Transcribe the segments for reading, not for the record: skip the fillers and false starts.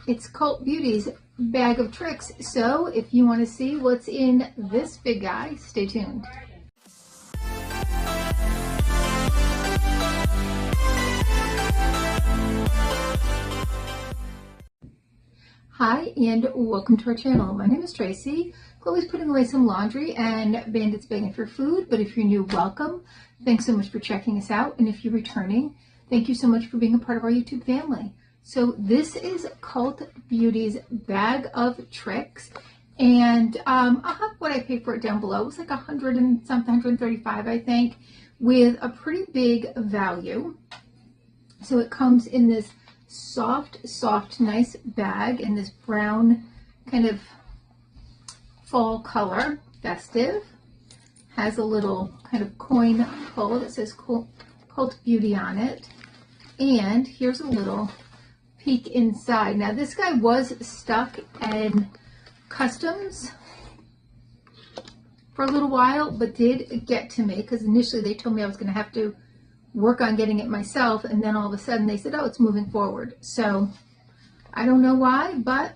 It's Cult Beauty's bag of tricks. So if you want to see what's in this big guy, stay tuned. Hi and welcome to our channel. My name is Tracy. Chloe's putting away some laundry and Bandit's begging for food, but if you're new, welcome. Thanks so much for checking us out, and if you're returning, thank you so much for being a part of our YouTube family. So this is Cult Beauty's bag of tricks, and I'll have what I paid for it down below. It was like 100 and something, 135 I think, with a pretty big value. So it comes in this soft, nice bag in this brown kind of fall color, festive. Has a little kind of coin pull that says Cult Beauty on it. And here's a little peek inside. Now this guy was stuck in customs for a little while, but did get to me because initially they told me I was going to have to work on getting it myself, and then all of a sudden they said, oh, it's moving forward. So I don't know why, but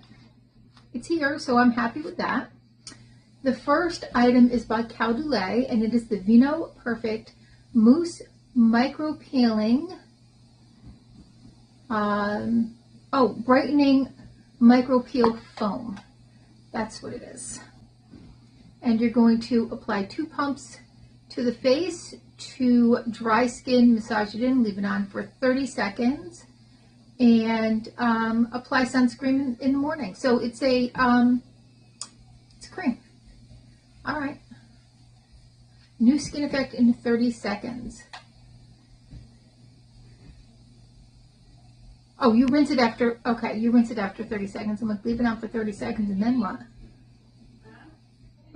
it's here, so I'm happy with that. The first item is by Caudoulet, and it is the Vino Perfect Mousse Micro Peeling, brightening micro peel foam. That's what it is. And you're going to apply 2 pumps to the face to dry skin, massage it in, leave it on for 30 seconds, and apply sunscreen in the morning. So it's a cream. All right. New skin effect in 30 seconds. Oh, you rinse it after, okay, you rinse it after 30 seconds. I'm like, leave it on for 30 seconds and then what?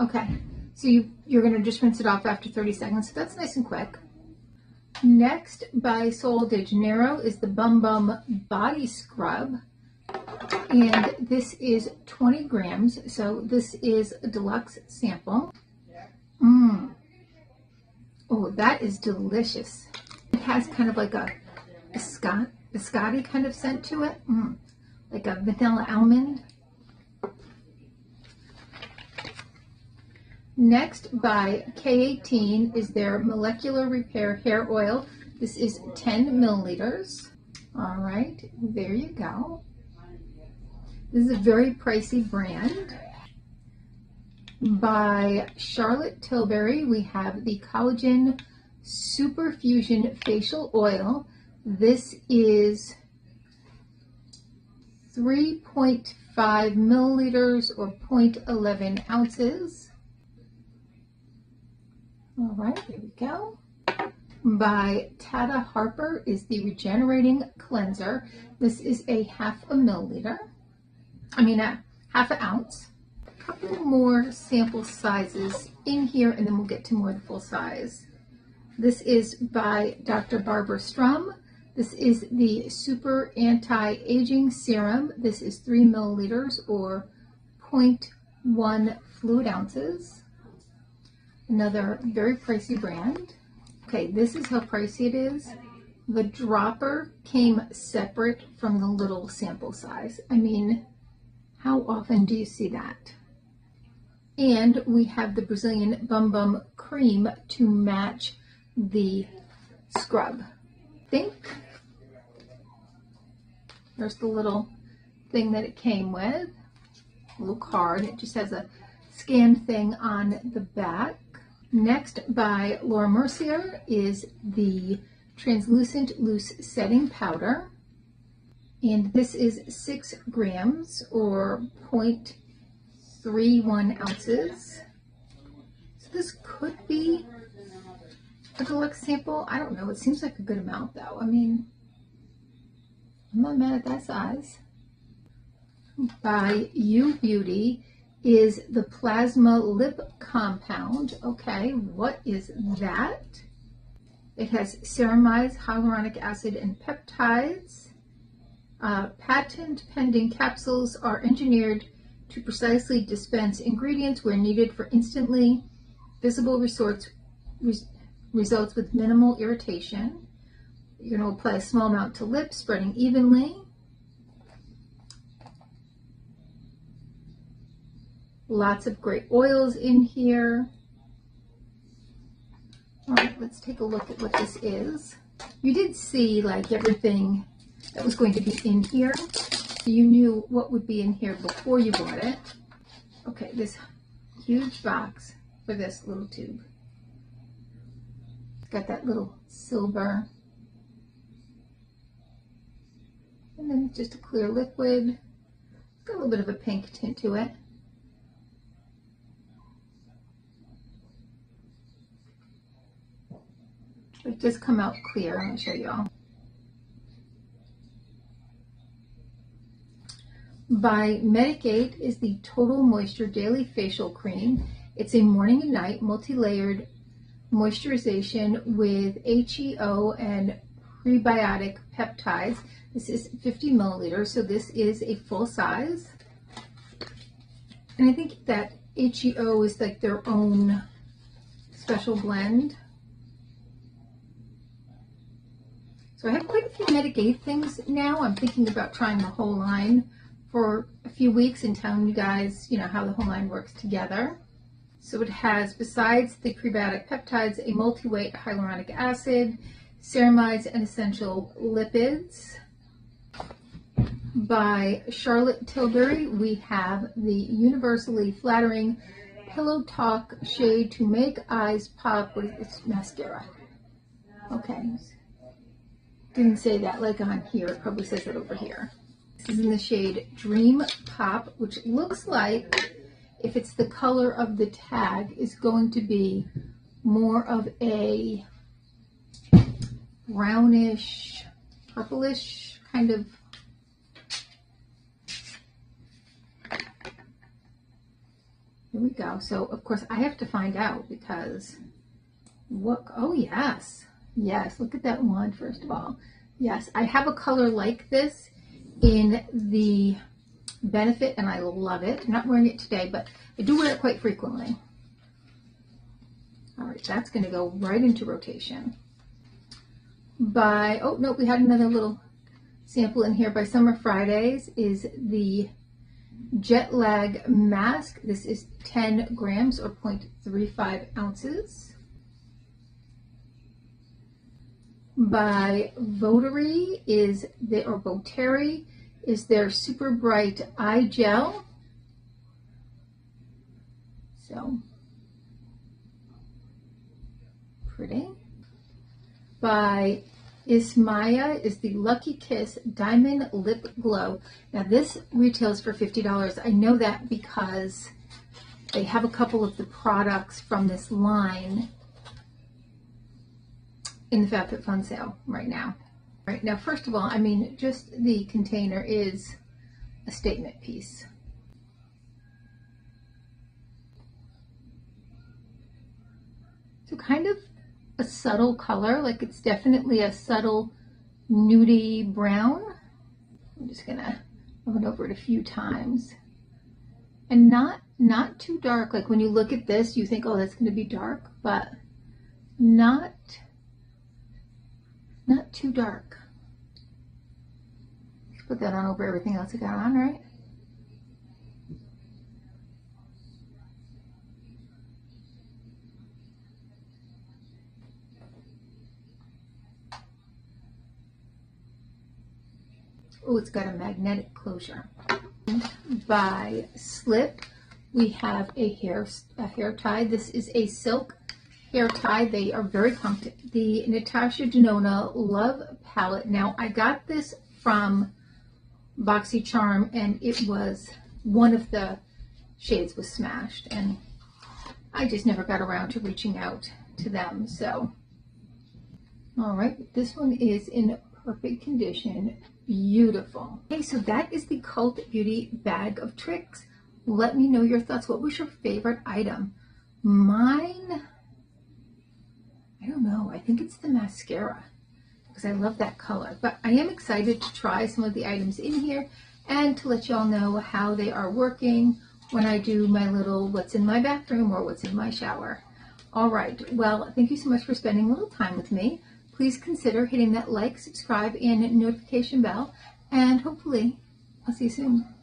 Okay. So you're going to just rinse it off after 30 seconds. So that's nice and quick. Next, by Sol de Janeiro, is the Bum Bum Body Scrub. And this is 20 grams. So this is a deluxe sample. Oh, that is delicious. It has kind of like a biscotti kind of scent to it. Like a vanilla almond. Next, by K18, is their Molecular Repair Hair Oil. This is 10 milliliters. All right, there you go. This is a very pricey brand. By Charlotte Tilbury, we have the Collagen Super Fusion Facial Oil. This is 3.5 milliliters or 0.11 ounces. All right, here we go. By Tata Harper is the Regenerating Cleanser. This is a half an ounce. A couple more sample sizes in here, and then we'll get to more of the full size. This is by Dr. Barbara Strum. This is the Super Anti-Aging Serum. This is 3 milliliters or 0.1 fluid ounces. Another very pricey brand. Okay, this is how pricey it is. The dropper came separate from the little sample size. I mean, how often do you see that? And we have the Brazilian Bum Bum Cream to match the scrub. There's the little thing that it came with. A little card. It just has a scan thing on the back. Next, by Laura Mercier, is the Translucent Loose Setting Powder. And this is 6 grams or 0.31 ounces. So this could be a deluxe sample. I don't know. It seems like a good amount though. I mean, I'm not mad at that size. By You Beauty is the Plasma Lip Compound. Okay, what is that? It has ceramides, hyaluronic acid, and peptides. Patent pending capsules are engineered to precisely dispense ingredients where needed for instantly visible results with minimal irritation. You're going to apply a small amount to lips, spreading evenly. Lots of great oils in here. All right, let's take a look at what this is. You did see like everything that was going to be in here. You knew what would be in here before you bought it. Okay, this huge box for this little tube. It's got that little silver. And then just a clear liquid. It's got a little bit of a pink tint to it. It does come out clear. Let me show you all. By Medigate is the Total Moisture Daily Facial Cream. It's a morning and night multi-layered moisturization with HEO and prebiotic peptides. This is 50 milliliters, so this is a full size. And I think that HEO is like their own special blend. So I have quite a few Medigate things now. I'm thinking about trying the whole line for a few weeks and telling you guys, you know, how the whole line works together. So it has, besides the prebiotic peptides, a multi-weight hyaluronic acid, ceramides, and essential lipids. By Charlotte Tilbury, we have the Universally Flattering Pillow Talk Shade to Make Eyes Pop. What is this? Mascara. Okay. Didn't say that like on here. It probably says it over here. This is in the shade Dream Pop, which looks like, if it's the color of the tag, is going to be more of a brownish, purplish kind of. Here we go. So of course I have to find out because what, oh yes, yes, look at that wand first of all. Yes, I have a color like this in the Benefit and I love it. I'm not wearing it today, but I do wear it quite frequently. All right, that's going to go right into rotation. By, oh no, we had another little sample in here. By Summer Fridays is the Jet Lag Mask. This is 10 grams or 0.35 ounces. By Votary is the, or Votary is their Super Bright Eye Gel. So pretty. By Ismaya is the Lucky Kiss Diamond Lip Glow. Now this retails for $50. I know that because they have a couple of the products from this line in the FabFitFun sale right now. Right now, first of all, I mean, just the container is a statement piece. So kind of a subtle color, like it's definitely a subtle nudie brown. I'm just gonna rub it over it a few times. And not too dark. Like when you look at this, you think, oh, that's gonna be dark, but not too dark. Let's put that on over everything else I got on, right? Oh, it's got a magnetic closure. By Slip, we have a hair tie. This is a silk hair tie. They are very comfy. The Natasha Denona Love Palette. Now, I got this from BoxyCharm, and it was one of the shades was smashed, and I just never got around to reaching out to them. So, all right, this one is in perfect condition. Beautiful. Okay, so that is the Cult Beauty Bag of Tricks. Let me know your thoughts. What was your favorite item? Mine, I don't know. I think it's the mascara because I love that color. But I am excited to try some of the items in here and to let y'all know how they are working when I do my little what's in my bathroom or what's in my shower. All right. Well, thank you so much for spending a little time with me. Please consider hitting that like, subscribe, and notification bell. And hopefully, I'll see you soon.